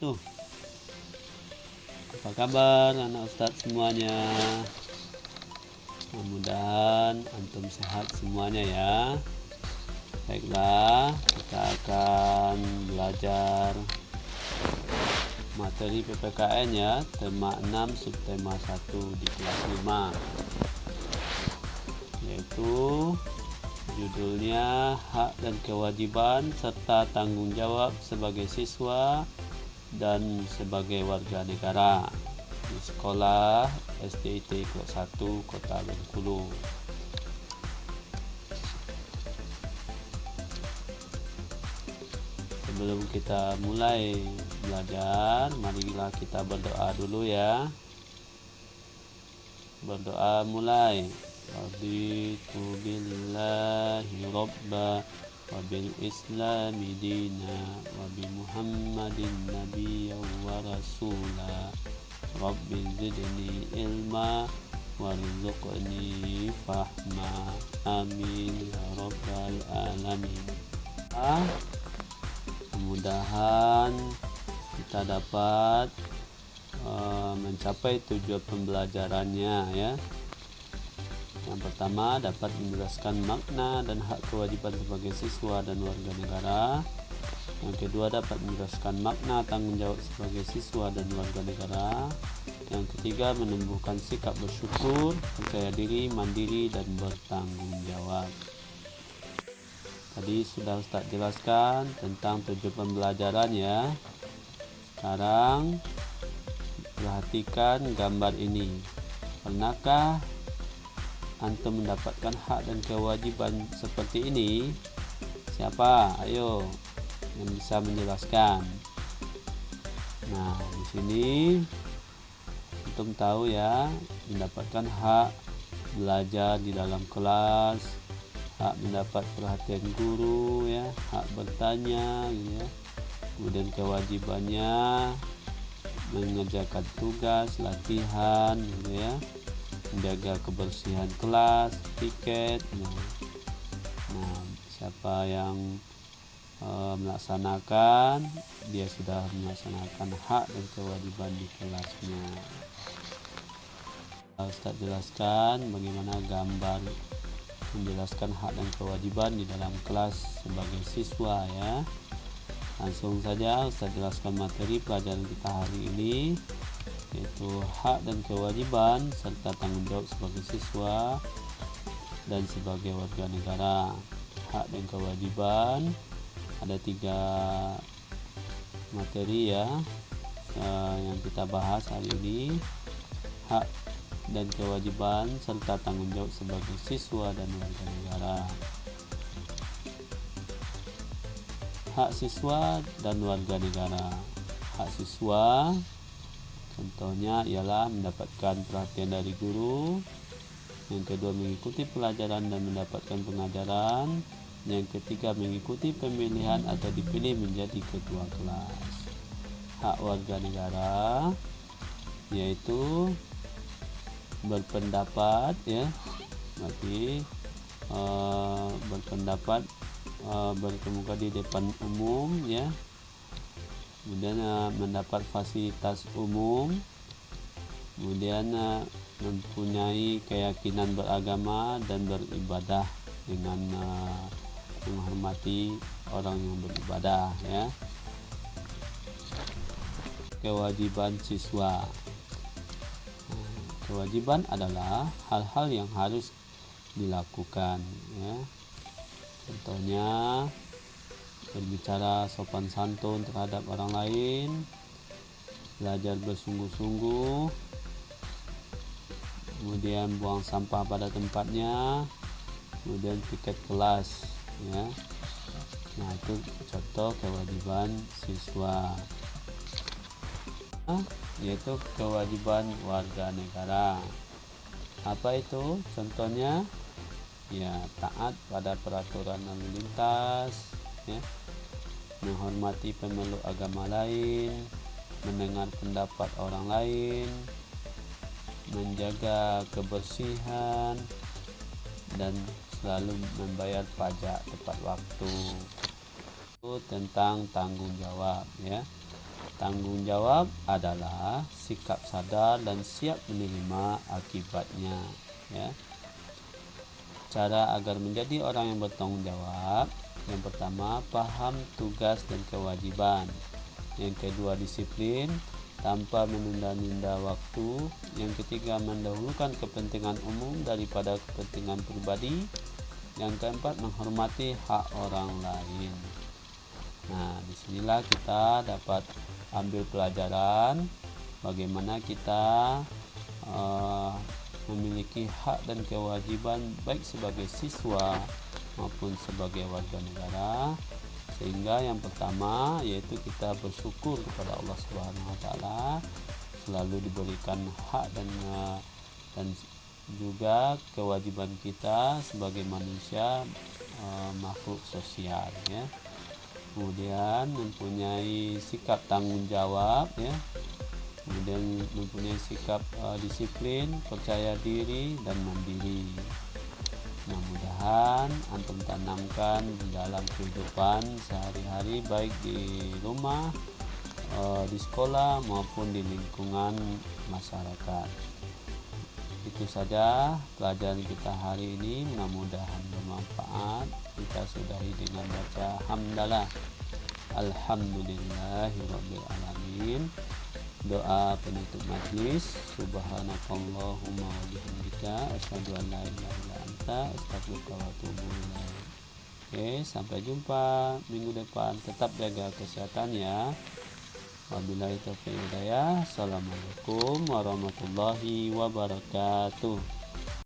wabarakatuh. Apa kabar anak Ustadz semuanya? Mudah-mudahan antum sehat semuanya ya. Baiklah, kita akan belajar materi PPKN ya, tema 6 subtema 1 di kelas 5, yaitu judulnya hak dan kewajiban serta tanggung jawab sebagai siswa dan sebagai warga negara di sekolah SDIT kelas 1 Kota Bengkulu. Sebelum kita mulai belajar, marilah kita berdoa dulu ya. Berdoa mulai. Raditu billahi robba wa bil islami dina wa bi muhammadin nabiyya wa rasula rabbi zidni ilma warzuqni fahma amin ya rabbal alamin. Mudah-mudahan kita dapat mencapai tujuan pembelajarannya ya. Yang pertama, dapat menjelaskan makna dan hak kewajiban sebagai siswa dan warga negara. Yang kedua, dapat menjelaskan makna tanggung jawab sebagai siswa dan warga negara. Yang ketiga, menumbuhkan sikap bersyukur, percaya diri, mandiri, dan bertanggung jawab. Tadi sudah Ustaz jelaskan tentang tujuan pembelajaran ya. Sekarang perhatikan gambar ini. Pernahkah antum mendapatkan hak dan kewajiban seperti ini? Siapa? Ayo yang bisa menjelaskan. Nah, di sini antum tahu ya, mendapatkan hak belajar di dalam kelas, hak mendapat perhatian guru ya, hak bertanya gitu ya. Kemudian kewajibannya mengerjakan tugas, latihan gitu ya, menjaga kebersihan kelas, tiket. Nah, siapa yang melaksanakan, dia sudah melaksanakan hak dan kewajiban di kelasnya. Ustaz jelaskan bagaimana gambar menjelaskan hak dan kewajiban di dalam kelas sebagai siswa ya. Langsung saja Ustaz jelaskan materi pelajaran kita hari ini, yaitu hak dan kewajiban serta tanggung jawab sebagai siswa dan sebagai warga negara. Hak dan kewajiban ada 3 materi ya yang kita bahas hari ini. Hak dan kewajiban serta tanggung jawab sebagai siswa dan warga negara. Hak siswa dan warga negara. Hak siswa contohnya ialah mendapatkan perhatian dari guru. Yang kedua, mengikuti pelajaran dan mendapatkan pengajaran. Yang ketiga, mengikuti pemilihan atau dipilih menjadi ketua kelas. Hak warga negara yaitu berpendapat ya, berarti berpendapat, berkemuka di depan umum ya. Kemudian mendapat fasilitas umum, kemudian mempunyai keyakinan beragama dan beribadah dengan menghormati orang yang beribadah ya. Kewajiban siswa. Kewajiban adalah hal-hal yang harus dilakukan ya. Contohnya berbicara sopan santun terhadap orang lain, belajar bersungguh-sungguh, kemudian buang sampah pada tempatnya, kemudian tiket kelas ya. Nah, itu contoh kewajiban siswa. Yaitu kewajiban warga negara. Apa itu? Contohnya ya, taat pada peraturan lalu lintas ya, menghormati pemeluk agama lain, mendengar pendapat orang lain, menjaga kebersihan, dan selalu membayar pajak tepat waktu. Itu tentang tanggung jawab ya. Tanggung jawab adalah sikap sadar dan siap menerima akibatnya, ya. Cara agar menjadi orang yang bertanggung jawab: yang pertama, paham tugas dan kewajiban. Yang kedua, disiplin tanpa menunda-nunda waktu. Yang ketiga, mendahulukan kepentingan umum daripada kepentingan pribadi. Yang keempat, menghormati hak orang lain. Nah, disinilah kita dapat ambil pelajaran bagaimana kita memiliki hak dan kewajiban baik sebagai siswa maupun sebagai warga negara. Sehingga yang pertama yaitu kita bersyukur kepada Allah Subhanahu wa taala, selalu diberikan hak dan juga kewajiban kita sebagai manusia, makhluk sosial, ya. Kemudian mempunyai sikap tanggung jawab, ya. Kemudian mempunyai sikap disiplin, percaya diri dan mandiri. Mudah-mudahan antum tanamkan di dalam kehidupan sehari-hari, baik di rumah, di sekolah maupun di lingkungan masyarakat. Itu saja pelajaran kita hari ini, mudah-mudahan bermanfaat. Kita sudahi dengan baca hamdalah alhamdulillahirabbil alamin. Doa penutup majlis: subhanakallahumma wa bihamdika asyhadu an la ilaha illa anta astaghfiruka wa atubu ilaik. Oke, sampai jumpa minggu depan. Tetap jaga kesehatan, ya. Wabillahi taufiq hidayah. Assalamualaikum warahmatullahi wabarakatuh.